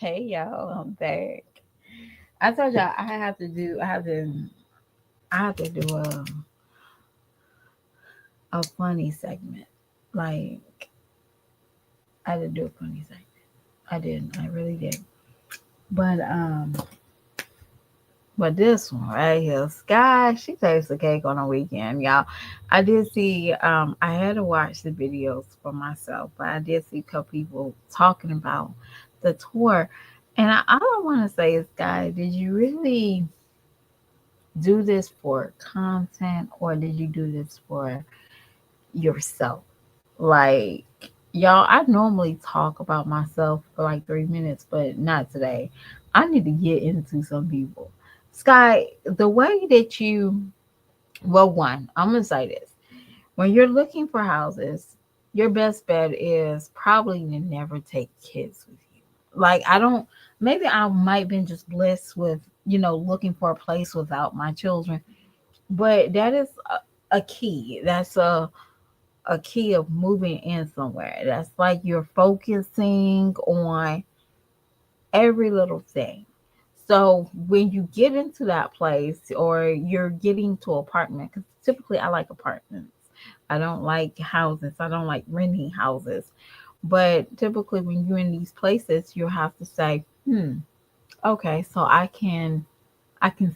Hey y'all, I'm back. I told y'all I have to do a funny segment. Like I had to do a funny segment. I didn't. I really did. But this one right here, Skye, she takes the cake on a weekend, y'all. I did see I had to watch the videos for myself, but I did see a couple people talking about the tour. And all I want to say is, Skye, did you really do this for content or did you do this for yourself? Like, y'all, I normally talk about myself for like 3 minutes, but not today. I need to get into some people. Skye, the way that well, one, I'm going to say this. When you're looking for houses, your best bet is probably to never take kids with you. Like, maybe I might been just blessed with, looking for a place without my children, but that is a key. That's a key of moving in somewhere. That's like you're focusing on every little thing. So when you get into that place or you're getting to apartment, because typically I like apartments. I don't like houses. I don't like renting houses. But typically when you're in these places, you have to say, okay, so I can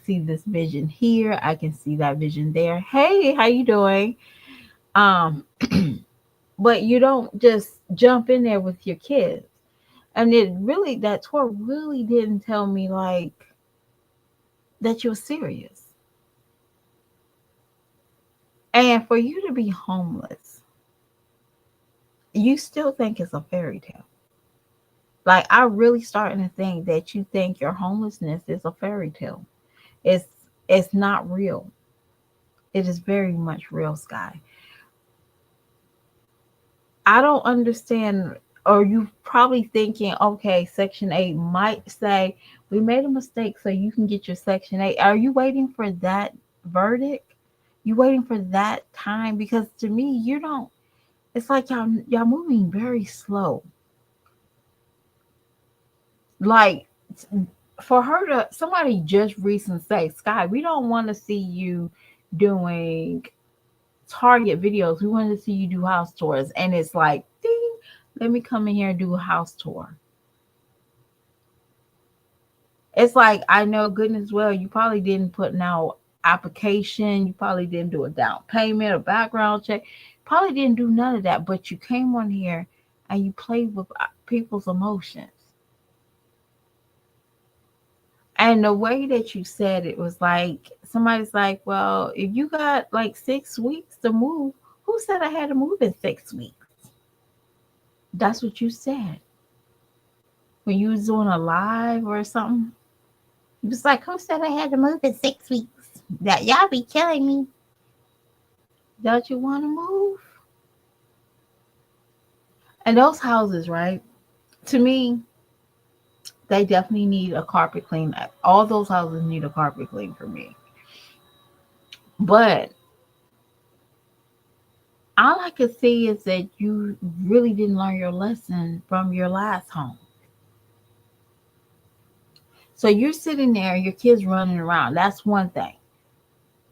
see this vision here. I can see that vision there. Hey, how you doing? Um, but you don't just jump in there with your kids. And that tour really didn't tell me like that you're serious. And for you to be homeless, you still think it's a fairy tale. Like I really starting to think that you think your homelessness is a fairy tale. It's it's not real. It is very much real, Skye. I don't understand, or you probably thinking, okay, Section 8 might say, we made a mistake, so you can get your Section 8. Are you waiting for that verdict? You waiting for that time? Because to me, you don't, it's like y'all moving very slow. Like for her to, somebody just recently say, Skye, we don't want to see you doing Target videos. We want to see you do house tours. And it's like, ding, let me come in here and do a house tour. It's like I know goodness well you probably didn't put no application, you probably didn't do a down payment, a background check, probably didn't do none of that, but you came on here and you played with people's emotions. And the way that you said it was like somebody's like, well, if you got like 6 weeks to move, who said I had to move in 6 weeks? That's what you said when you was doing a live or something. It was like, who said I had to move in 6 weeks? That y'all be killing me. Don't you want to move? And those houses, right? To me, they definitely need a carpet clean. All those houses need a carpet clean for me. But all I could see is that you really didn't learn your lesson from your last home. So you're sitting there, your kids running around. That's one thing.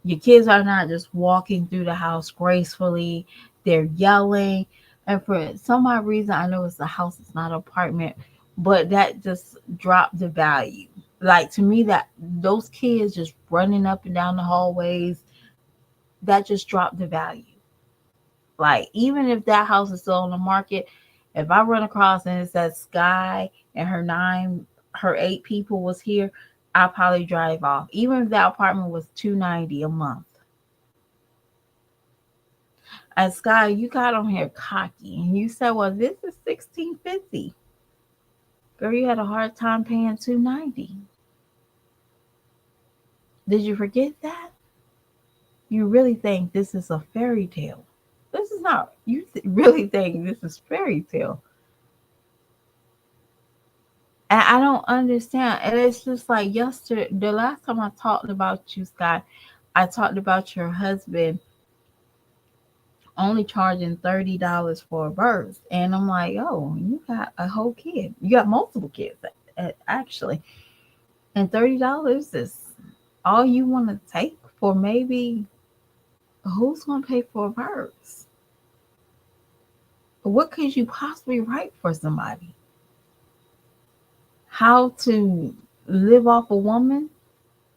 Your kids are not just walking through the house gracefully, they're yelling. And for some odd reason, I know it's a house, it's not an apartment, but that just dropped the value. Like to me, that those kids just running up and down the hallways, that just dropped the value. Like even if that house is still on the market, if I run across and it says Skye and her 8 people was here, I'll probably drive off. Even if that apartment was 290 a month. And Skye, you got on here cocky and you said, well, this is 1650. Girl, you had a hard time paying 290. Did you forget that? You really think this is a fairy tale. This is not. Really think this is fairy tale. And I don't understand. And it's just like yesterday, the last time I talked about you, Scott, I talked about your husband only charging $30 for a birth. And I'm like, oh, you got a whole kid. You got multiple kids. actually. And $30 is all you want to take for maybe who's going to pay for hers? What could you possibly write for somebody? How to live off a woman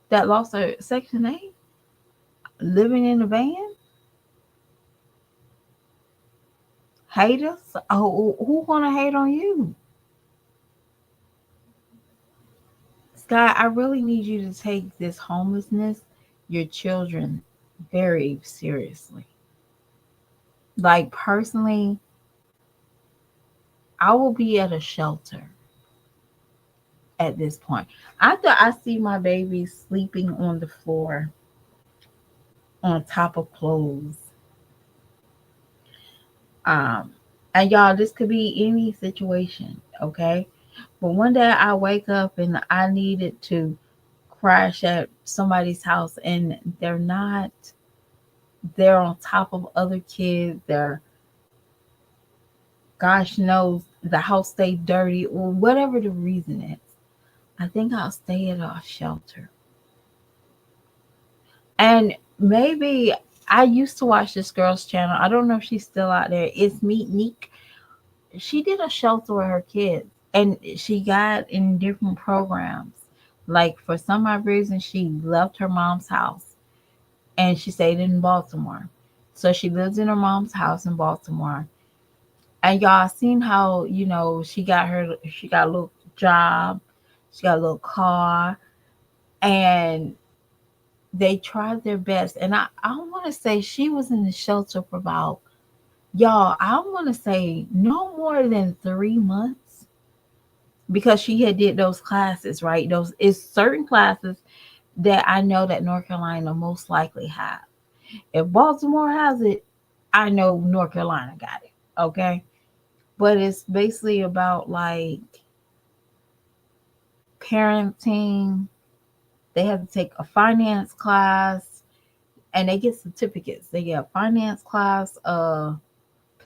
that lost her Section 8? Living in a van? Haters? Oh, who going to hate on you? Skye, I really need you to take this homelessness, your children, very seriously. Like, personally, I will be at a shelter at this point. After I see my baby sleeping on the floor on top of clothes, um, and y'all, this could be any situation, okay? But one day I wake up and I needed to crash at somebody's house and they're on top of other kids. They're, gosh knows, the house stayed dirty or whatever the reason is. I think I'll stay at a shelter. And maybe I used to watch this girl's channel. I don't know if she's still out there. It's Meet Neek. She did a shelter with her kids and she got in different programs. Like, for some odd reason, she left her mom's house and she stayed in Baltimore. So she lives in her mom's house in Baltimore. And y'all seen how, she got a little job, she got a little car, and they tried their best. And I want to say she was in the shelter for about, y'all, I want to say no more than 3 months, because she had did those classes, right? Those is certain classes that I know that North Carolina most likely have. If Baltimore has it, I know North Carolina got it. Okay. But it's basically about like parenting. They have to take a finance class and they get certificates. They get a finance class,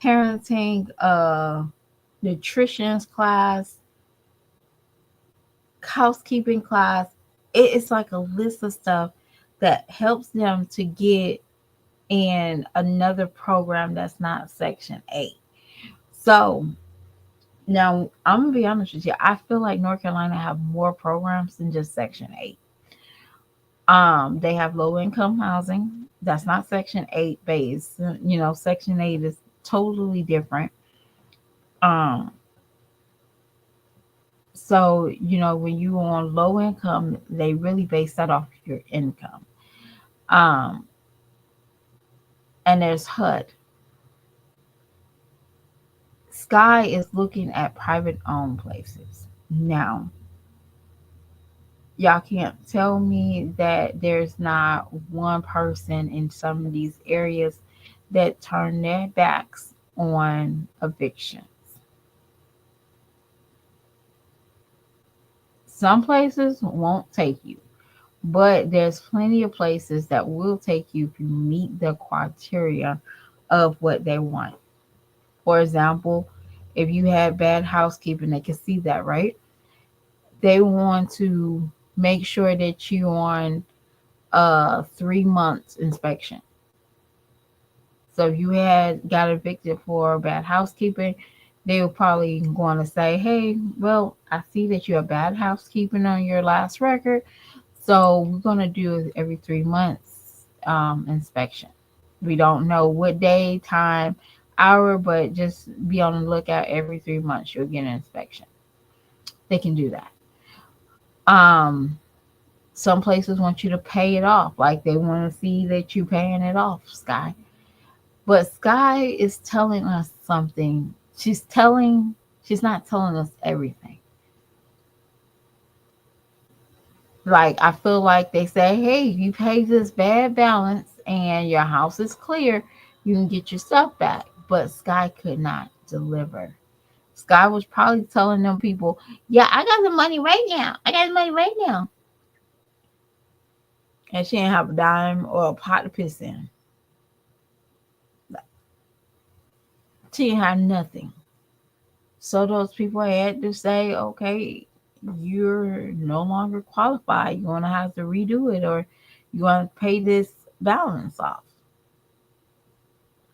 parenting, nutrition class, housekeeping class. It's like a list of stuff that helps them to get in another program that's not Section 8. So now I'm gonna be honest with you. I feel like North Carolina have more programs than just Section 8. They have low income housing. That's not Section 8 based. Section 8 is totally different. Um, so when you on low income, they really base that off your income. Um, and there's HUD. Skye is looking at private owned places. Now, y'all can't tell me that there's not one person in some of these areas that turn their backs on evictions. Some places won't take you, but there's plenty of places that will take you if you meet the criteria of what they want. For example, if you had bad housekeeping, they can see that, right? They want to make sure that you're on a 3 months inspection. So if you had got evicted for bad housekeeping, they were probably going to say, "Hey, well, I see that you have bad housekeeping on your last record, so we're going to do every 3 months inspection. We don't know what day, time, hour, but just be on the lookout. Every 3 months, you'll get an inspection." They can do that. Um, some places want you to pay it off, like they want to see that you paying it off, Skye. But Skye is telling us something. She's not telling us everything. Like, I feel like they say, "Hey, you pay this bad balance and your house is clear, you can get your stuff back." But Skye could not deliver. Skye was probably telling them people, "Yeah, I got the money right now. I got the money right now." And she didn't have a dime or a pot to piss in. She didn't have nothing. So those people had to say, "Okay, you're no longer qualified. You're gonna have to redo it, or you're gonna pay this balance off.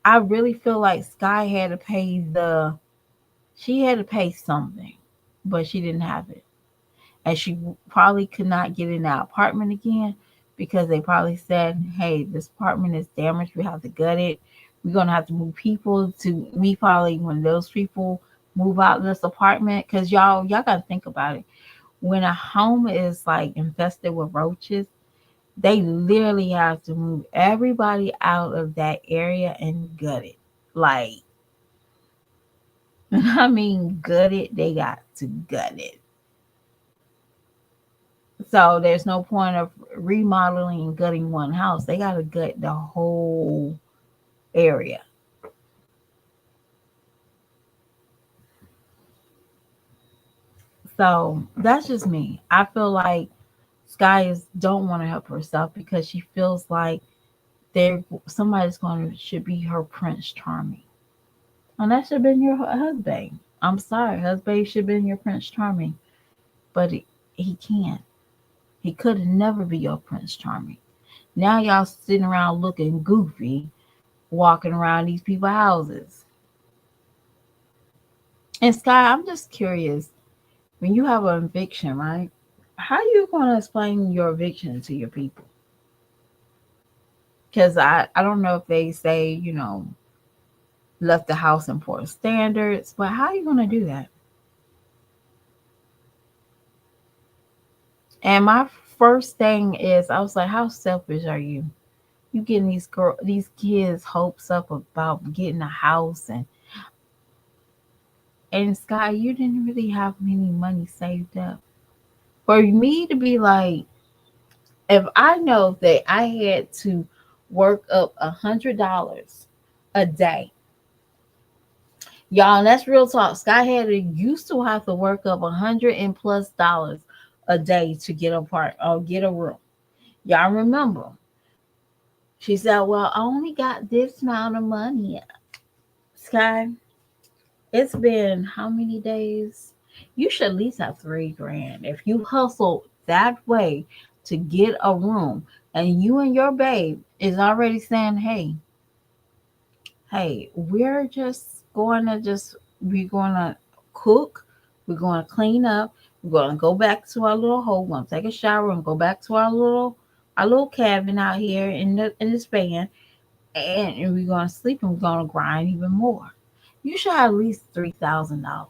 I really feel like Skye had to pay she had to pay something, but she didn't have it. And she probably could not get in that apartment again because they probably said, hey, this apartment is damaged. We have to gut it. We're going to have to move people to me probably when those people move out of this apartment. Because y'all got to think about it. When a home is like infested with roaches, they literally have to move everybody out of that area and gut it. Like, I mean, gut it. They got to gut it. So there's no point of remodeling and gutting one house. They got to gut the whole area. So that's just me. I feel like Skye is don't want to help herself because she feels like there somebody's going to should be her Prince Charming. And that should have been your husband. I'm sorry, husband should have been your Prince Charming, but he can't. He could never be your Prince Charming. Now y'all sitting around looking goofy, walking around these people's houses. And Skye, I'm just curious, when you have an eviction, right? How you gonna explain your eviction to your people? Because I don't know if they say, left the house in poor standards, but how are you gonna do that? And my first thing is I was like, how selfish are you? You getting these kids hopes up about getting a house and Skye, you didn't really have any money saved up. For me to be like, if I know that I had to work up $100 a day, y'all, and that's real talk. Skye had to used to have to work up 100 and plus dollars a day to get a part or get a room. Y'all remember? She said, "Well, I only got this amount of money." Skye, it's been how many days? You should at least have 3 grand if you hustle that way to get a room, and you and your babe is already saying, hey, we're gonna cook, we're gonna clean up, we're gonna go back to our little hole, we're gonna take a shower and go back to our little cabin out here in the span, and we're gonna sleep and we're gonna grind even more. You should have at least $3,000.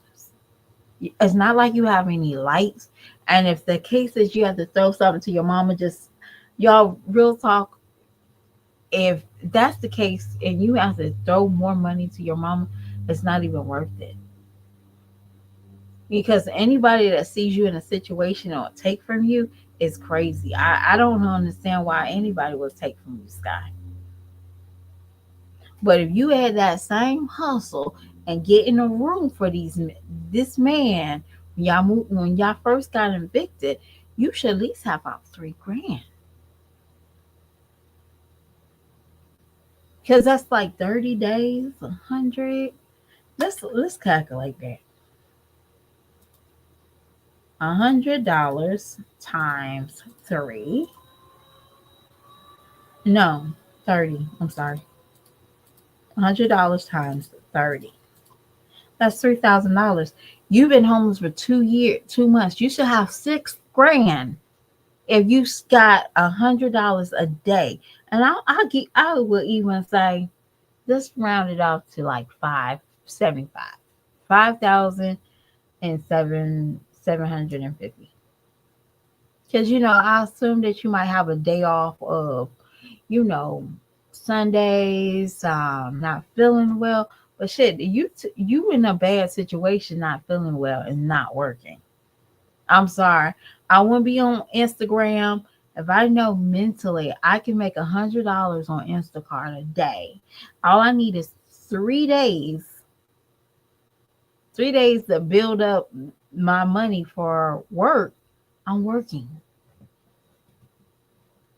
It's not like you have any lights, and if the case is you have to throw something to your mama, just y'all real talk, if that's the case and you have to throw more money to your mama, it's not even worth it. Because anybody that sees you in a situation or take from you is crazy. I don't understand why anybody would take from you, Skye. But if you had that same hustle and get in a room for this man when y'all first got evicted, you should at least have about 3 grand. Because that's like 30 days, 100. Let's calculate that. $100 times 3. No, 30. I'm sorry. $100 times 30. That's $3,000. You've been homeless for 2 years, 2 months. You should have 6 grand if you got $100 a day. And I would even say just round it off to like 575, 5,750. Because I assume that you might have a day off of you know, Sundays, not feeling well. But shit, you in a bad situation, not feeling well and not working. I'm sorry, I wouldn't be on Instagram if I know mentally I can make $100 on Instacart a day. All I need is 3 days, 3 days to build up my money for work. I'm working.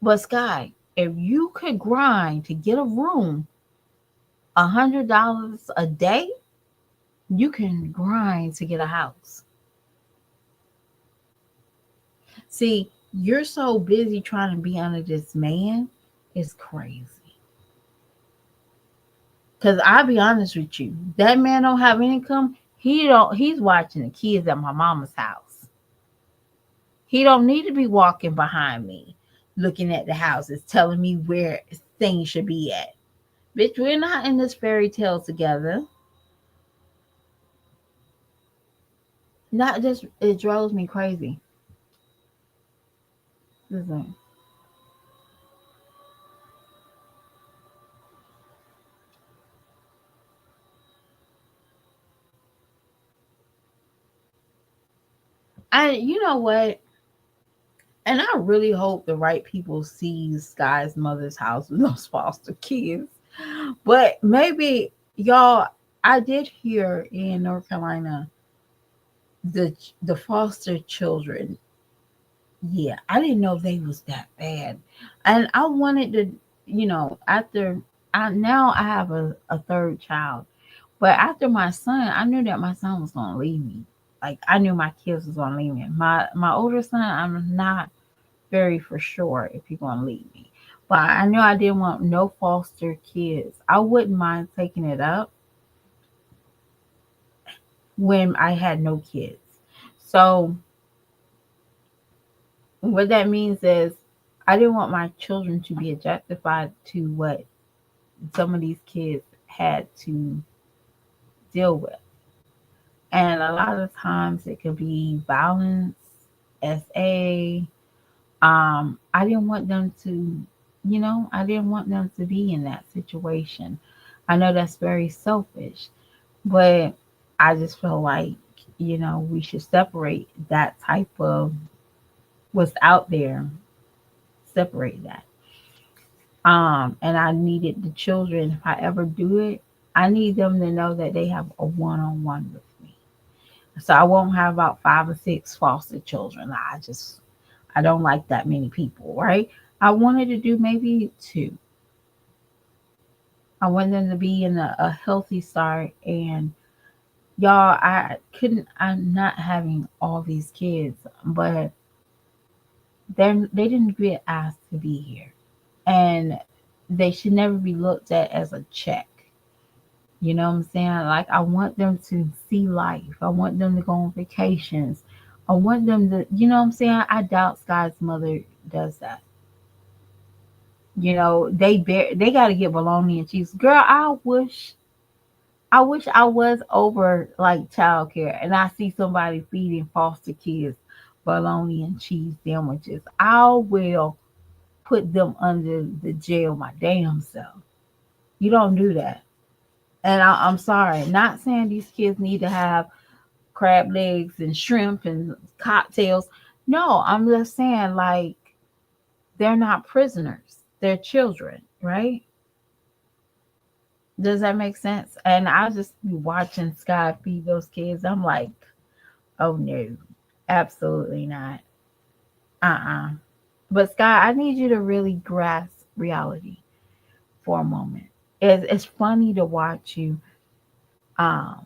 But Skye, if you could grind to get a room $100 a day, you can grind to get a house. See, you're so busy trying to be under this man. It's crazy. Cause I'll be honest with you, that man don't have income. He don't. He's watching the kids at my mama's house. He don't need to be walking behind me, looking at the houses, telling me where things should be at. Bitch, we're not in this fairy tale together. Not just it drives me crazy. Listen, you know what? And I really hope the right people see Skye's mother's house with those foster kids. But maybe y'all, I did hear in North Carolina the foster children. Yeah, I didn't know they was that bad, and I wanted to, after I have a third child, but after my son, I knew that my son was gonna leave me. Like I knew my kids was gonna leave me. My older son, I'm not very for sure if he's gonna leave me. But I knew I didn't want no foster kids. I wouldn't mind taking it up when I had no kids. So what that means is I didn't want my children to be objectified to what some of these kids had to deal with. And a lot of times it could be violence, SA. I didn't want them to, I didn't want them to be in that situation. I know that's very selfish, but I just feel like, we should separate that type of what's out there, separate that. And I needed the children, if I ever do it, I need them to know that they have a one-on-one with me. So I won't have about 5 or 6 foster children. I don't like that many people, right? I wanted to do maybe 2. I want them to be in a healthy start. And y'all, I'm not having all these kids, but they didn't get asked to be here. And they should never be looked at as a check. You know what I'm saying? Like, I want them to see life. I want them to go on vacations. I want them to, you know what I'm saying? I doubt Sky's mother does that. They got to get bologna and cheese. Girl, I wish I was over like childcare and I see somebody feeding foster kids bologna and cheese sandwiches. I will put them under the jail my damn self. You don't do that. And I'm sorry, not saying these kids need to have crab legs and shrimp and cocktails. No, I'm just saying, like, they're not prisoners, they're children, right? Does that make sense? And I just be watching Sky feed those kids. I'm like, oh no, absolutely not. But Sky, I need you to really grasp reality for a moment. It's funny to watch you um,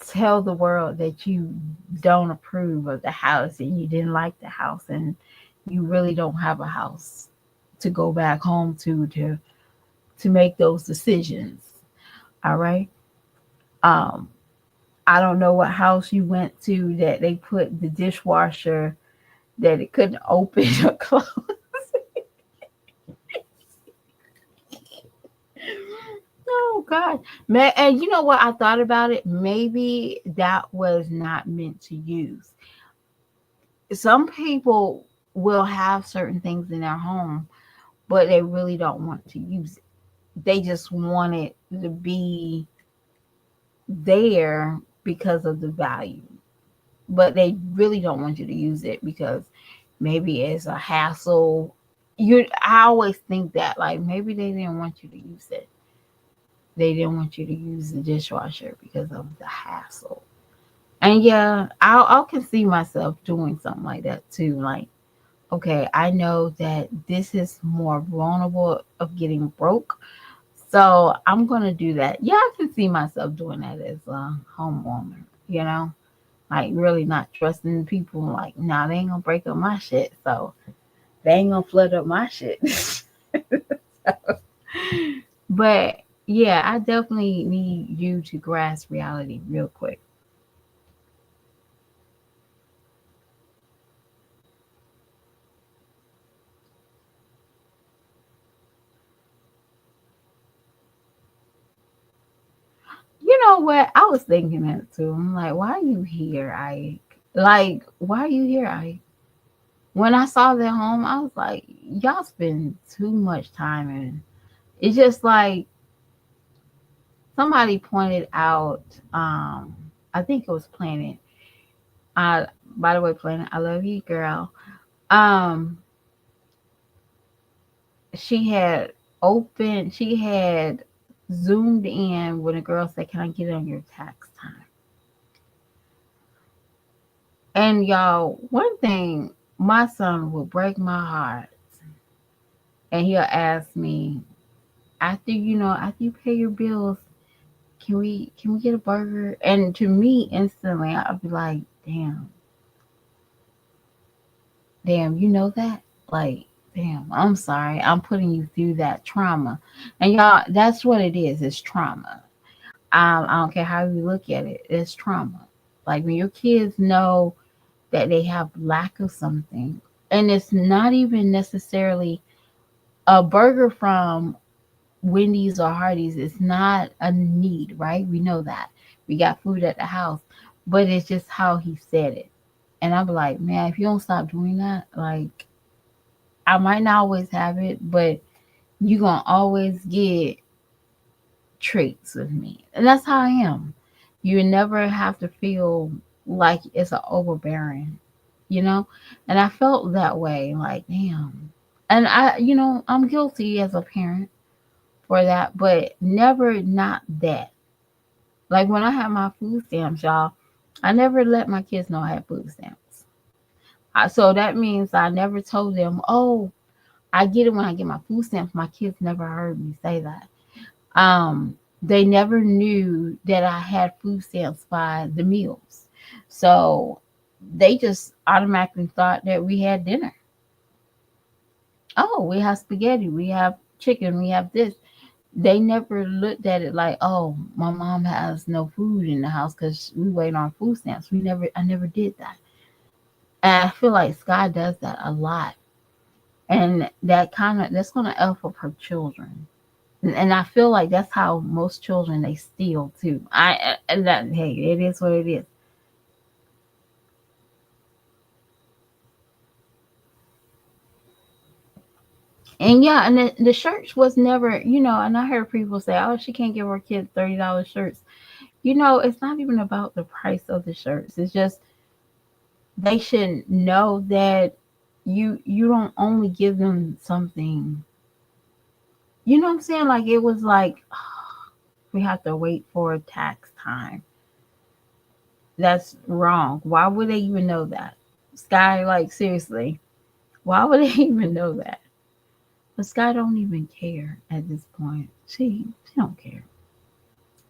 tell the world that you don't approve of the house and you didn't like the house and you really don't have a house to go back home to make those decisions. All right. Um, I don't know what house you went to that they put the dishwasher that it couldn't open or close. Oh God, man! And you know what? I thought about it. Maybe that was not meant to use. Some people will have certain things in their home, but they really don't want to use it. They just want it to be there because of the value, but they really don't want you to use it because maybe it's a hassle. I always think that like maybe they didn't want you to use it. They didn't want you to use the dishwasher because of the hassle. And yeah, I can see myself doing something like that too. Like, okay, I know that this is more vulnerable of getting broke. So I'm gonna do that. Yeah, I can see myself doing that as a homeowner, you know. like really not trusting people. Like, nah, they ain't gonna break up my shit, so they ain't gonna flood up my shit. But yeah, I definitely need you to grasp reality real quick. You know what? I was thinking that too. I'm like, why are you here, Ike? Like, why are you here, Ike? When I saw that home, I was like, y'all spend too much time in. It's just like somebody pointed out, I think it was Planet. Uh, by the way, Planet, I love you, girl. Um, she had zoomed in when a girl said, "Can I get on your tax time?" And y'all, one thing, my son will break my heart, and he'll ask me after you pay your bills, can we get a burger? And to me, instantly, I'll be like, damn, damn, you know that, like, damn, I'm sorry, I'm putting you through that trauma, and y'all, that's what it is. It's trauma. I don't care how you look at it. It's trauma. Like when your kids know that they have lack of something, and it's not even necessarily a burger from Wendy's or Hardee's. It's not a need, right? We know that. We got food at the house, but it's just how he said it. And I'm like, man, if you don't stop doing that, like I might not always have it, but you gonna always get traits of me. And that's how I am. You never have to feel like it's an overbearing, you know? And I felt that way, like, damn. And I'm guilty as a parent for that, but never not that. Like when I had my food stamps, y'all, I never let my kids know I had food stamps. So that means I never told them, oh, I get it when I get my food stamps. My kids never heard me say that. They never knew that I had food stamps by the meals. So they just automatically thought that we had dinner. Oh, we have spaghetti, we have chicken, we have this. They never looked at it like, oh, my mom has no food in the house because we wait on food stamps. I never did that. And I feel like Skye does that a lot. And that's gonna elf up her children. And I feel like that's how most children they steal too. And that hey, it is what it is. And yeah, and the shirts was never, and I heard people say, oh, she can't give her kids $30 shirts. It's not even about the price of the shirts. It's just they should know that you don't only give them something. You know what I'm saying? Like it was like we have to wait for tax time. That's wrong. Why would they even know that? Skye, like seriously, why would they even know that? But Skye don't even care at this point. She don't care.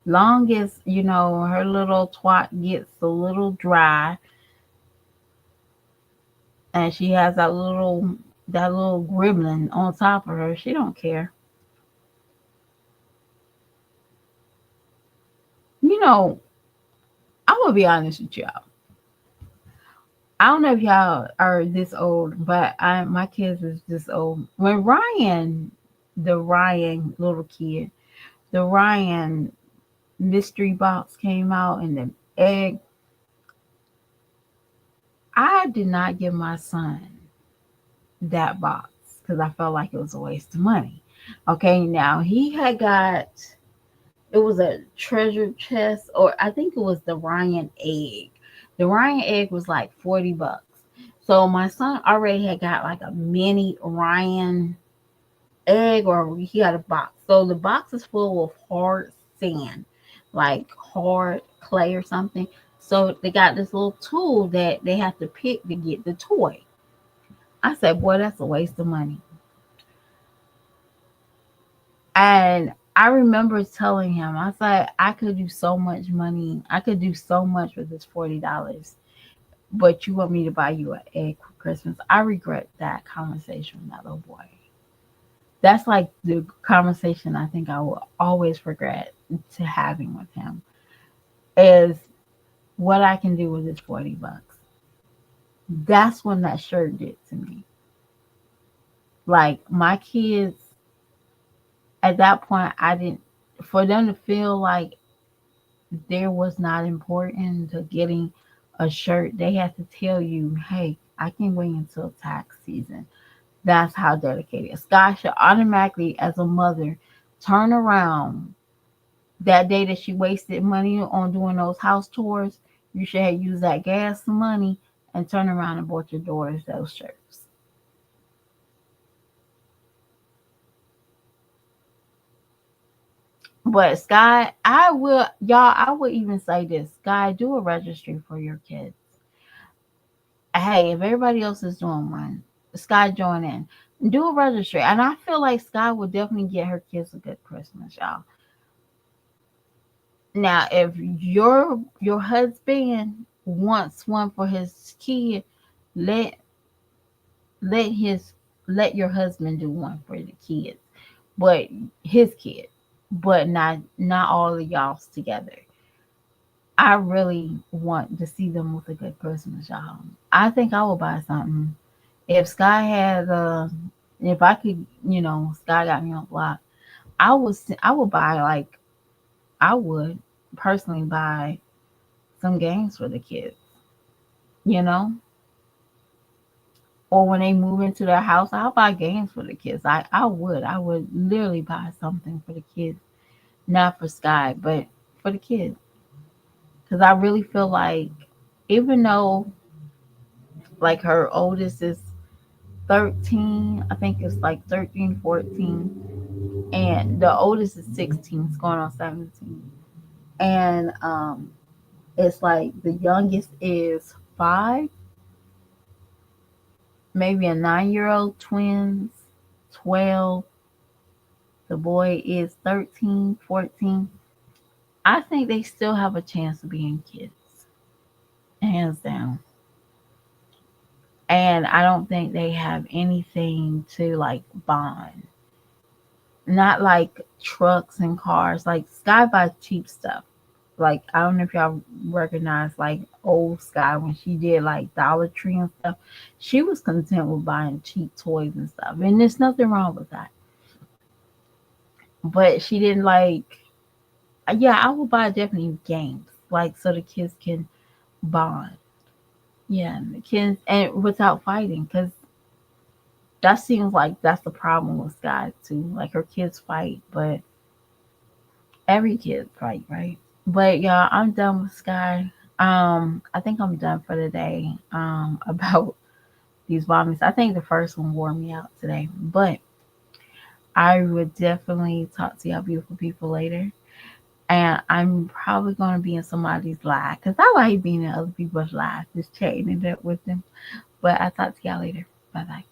Long as her little twat gets a little dry, and she has that little gremlin on top of her, she don't care. You know, I'm gonna be honest with y'all. I don't know if y'all are this old, but my kids is this old. When the Ryan little kid, the Ryan mystery box came out and the egg, I did not give my son that box because I felt like it was a waste of money. Okay, now he had got it was a treasure chest, or I think it was the Ryan egg. The Ryan egg was like $40. So my son already had got like a mini Ryan egg, or he got a box. So the box is full of hard sand, like hard clay or something. So they got this little tool that they have to pick to get the toy. I said, boy, that's a waste of money. And I remember telling him, I said, I could do so much money. I could do so much with this $40, but you want me to buy you an egg for Christmas. I regret that conversation with that little boy. That's like the conversation I think I will always regret to having with him is what I can do with this $40. That's when that shirt did to me. Like my kids at that point, I didn't, for them to feel like there was not important to getting a shirt, they had to tell you, hey, I can wait until tax season. That's how dedicated. Skye should automatically, as a mother, turn around that day that she wasted money on doing those house tours. You should have used that gas money and turn around and bought your daughters those shirts. But Skye, I would even say this: Skye, do a registry for your kids. Hey, if everybody else is doing one, Skye join in. Do a registry. And I feel like Skye would definitely get her kids a good Christmas, y'all. Now, if your husband wants one for his kid, let let his let your husband do one for the kids, but his kid, but not all of y'all's together. I really want to see them with a good Christmas, y'all. I think I will buy something. If Skye had, if I could, Skye got me on block, I would buy like, I would personally buy some games for the kids, you know, or when they move into their house, I'll buy games for the kids. I would literally buy something for the kids, not for Skye, but for the kids, because I really feel like, even though like her oldest is 13, I think it's like 13, 14, and the oldest is 16, it's going on 17. And it's like the youngest is 5, maybe a 9-year old, twins, 12. The boy is 13, 14. I think they still have a chance of being kids, hands down. And I don't think they have anything to like bond. Not like trucks and cars. Like Skye buys cheap stuff. Like I don't know if y'all recognize like old Skye when she did like Dollar Tree and stuff. She was content with buying cheap toys and stuff, and there's nothing wrong with that. But she didn't like. Yeah, I would buy definitely games like so the kids can bond. Yeah, and the kids and without fighting, because that seems like that's the problem with Skye too. Like her kids fight, but every kid fight, right? But y'all, I'm done with Skye. I think I'm done for the day. About these vomits. I think the first one wore me out today, but I would definitely talk to y'all beautiful people later. And I'm probably gonna be in somebody's live because I like being in other people's lives, just chatting it up with them. But I'll talk to y'all later. Bye bye.